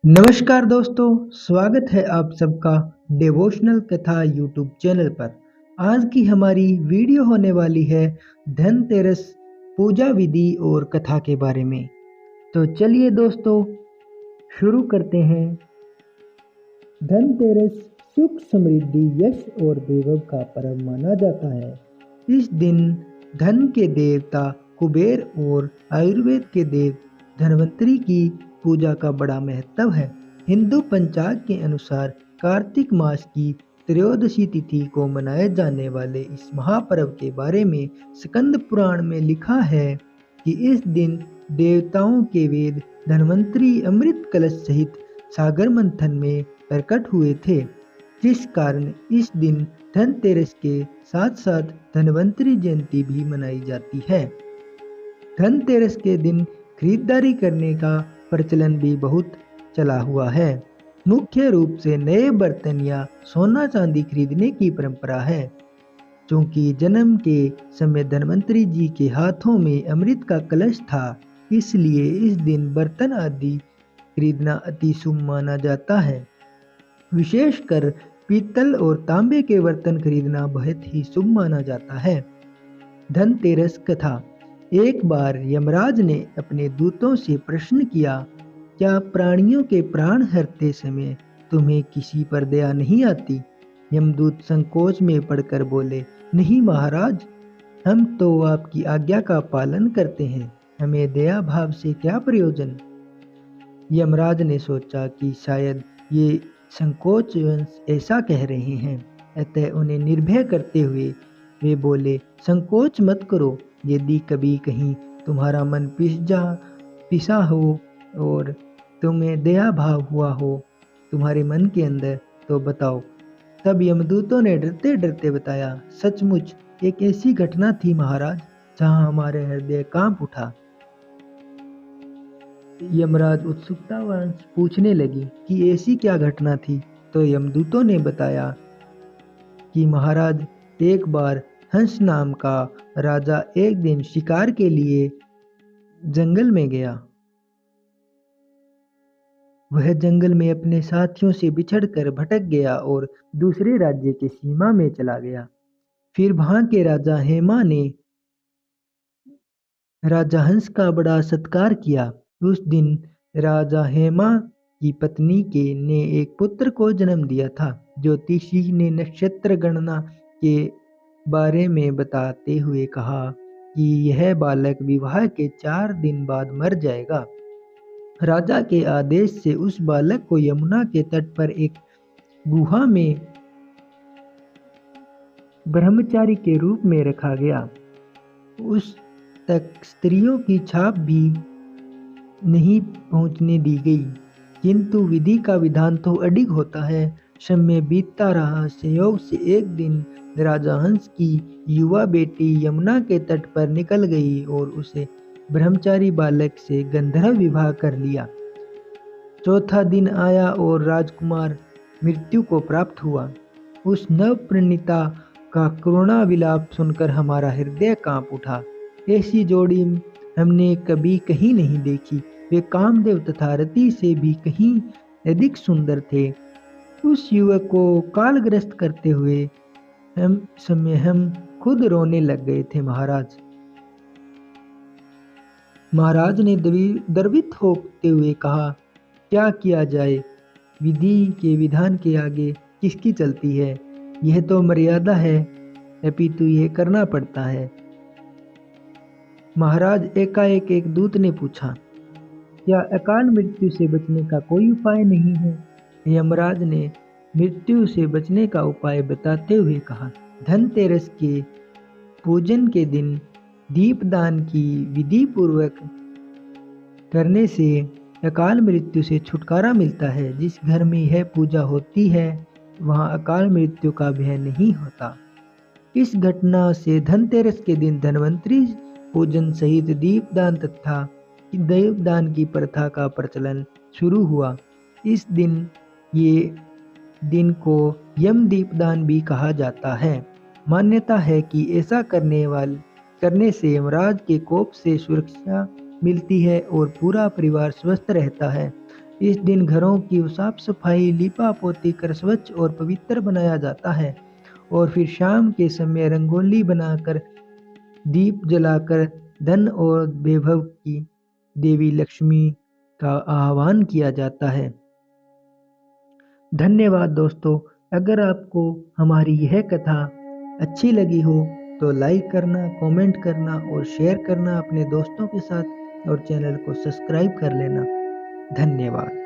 नमस्कार दोस्तों, स्वागत है आप सबका डिवोशनल कथा यूट्यूब चैनल पर। आज की हमारी वीडियो होने वाली है धनतेरस पूजा विधि और कथा के बारे में। तो चलिए दोस्तों शुरू करते हैं। धनतेरस सुख समृद्धि यश और वैभव का पर्व माना जाता है। इस दिन धन के देवता कुबेर और आयुर्वेद के देव धन्वंतरी की पूजा का बड़ा महत्व है। हिंदू पंचांग के अनुसार कार्तिक मास की त्रयोदशी तिथि को मनाए जाने वाले इस महापर्व के बारे में स्कंद पुराण में लिखा है कि इस दिन देवताओं के वेद धन्वंतरी अमृत कलश सहित सागर मंथन में प्रकट हुए थे, जिस कारण इस दिन धनतेरस के साथ साथ धन्वंतरी जयंती भी मनाई जाती है। धनतेरस के दिन खरीदारी करने का प्रचलन भी बहुत चला हुआ है। मुख्य रूप से नए बर्तन या सोना चांदी खरीदने की परंपरा है। चूंकि जन्म के समय धन्वंतरी जी के हाथों में अमृत का कलश था, इसलिए इस दिन बर्तन आदि खरीदना अति शुभ माना जाता है। विशेषकर पीतल और तांबे के बर्तन खरीदना बहुत ही शुभ माना जाता है। धनतेरस कथा। एक बार यमराज ने अपने दूतों से प्रश्न किया, क्या प्राणियों के प्राण हरते समय तुम्हें किसी पर दया नहीं आती? यमदूत संकोच में पड़कर बोले, नहीं महाराज, हम तो आपकी आज्ञा का पालन करते हैं, हमें दया भाव से क्या प्रयोजन। यमराज ने सोचा कि शायद ये संकोच ऐसा कह रहे हैं, अतः उन्हें निर्भय करते हुए वे बोले, संकोच मत करो, यदि कभी कहीं तुम्हारा मन पिसा हो और तुम्हें दया भाव हुआ हो तुम्हारे मन के अंदर, तो बताओ। तब यमदूतों ने डरते डरते बताया, सचमुच एक ऐसी घटना थी महाराज, जहां हमारे हृदय कांप उठा। यमराज उत्सुकतावश पूछने लगी कि ऐसी क्या घटना थी। तो यमदूतों ने बताया कि महाराज, एक बार हंस नाम का राजा एक दिन शिकार के लिए जंगल में गया। वह जंगल में अपने साथियों से बिछड़कर भटक गया और दूसरे राज्य के सीमा में चला गया। फिर वहां के राजा हेमा ने राजा हंस का बड़ा सत्कार किया। उस दिन राजा हेमा की पत्नी ने एक पुत्र को जन्म दिया था। ज्योतिषी ने नक्षत्र गणना के बारे में बताते हुए कहा कि यह बालक विवाह के 4 दिन बाद मर जाएगा। राजा के आदेश से उस बालक को यमुना के तट पर एक गुहा में ब्रह्मचारी के रूप में रखा गया। उस तक स्त्रियों की छाप भी नहीं पहुंचने दी गई, किंतु विधि का विधान तो अडिग होता है। समय बीतता रहा। संयोग से एक दिन राजा हंस की युवा बेटी यमुना के तट पर निकल गई और उसे ब्रह्मचारी बालक से गंधर्व विवाह कर लिया। चौथा दिन आया और राजकुमार मृत्यु को प्राप्त हुआ। उस नवप्रणीता का करुणा विलाप सुनकर हमारा हृदय कांप उठा। ऐसी जोड़ी हमने कभी कहीं नहीं देखी। वे कामदेव तथा रति से भी कहीं अधिक सुंदर थे। उस युवक को कालग्रस्त करते हुए हम खुद रोने लग गए थे महाराज। महाराज ने द्रवित होते हुए कहा, क्या किया जाए? विधि के विधान के आगे किसकी चलती है? यह तो मर्यादा है, अपितु यह करना पड़ता है। महाराज, एकाएक एक दूत ने पूछा, क्या अकाल मृत्यु से बचने का कोई उपाय नहीं है? यमराज ने मृत्यु से बचने का उपाय बताते हुए कहा, धनतेरस के पूजन के दिन दीपदान की विधि पूर्वक करने से अकाल मृत्यु से छुटकारा मिलता है। जिस घर में यह पूजा होती है वहां अकाल मृत्यु का भय नहीं होता। इस घटना से धनतेरस के दिन धन्वंतरी पूजन सहित दीपदान तथा दीपदान की प्रथा का प्रचलन शुरू हुआ। इस दिन को यम दीपदान भी कहा जाता है। मान्यता है कि ऐसा करने से यमराज के कोप से सुरक्षा मिलती है और पूरा परिवार स्वस्थ रहता है। इस दिन घरों की साफ सफाई, लीपा पोती कर स्वच्छ और पवित्र बनाया जाता है और फिर शाम के समय रंगोली बनाकर, दीप जलाकर धन और वैभव की देवी लक्ष्मी का आह्वान किया जाता है। धन्यवाद दोस्तों। अगर आपको हमारी यह कथा अच्छी लगी हो तो लाइक करना, कमेंट करना और शेयर करना अपने दोस्तों के साथ और चैनल को सब्सक्राइब कर लेना। धन्यवाद।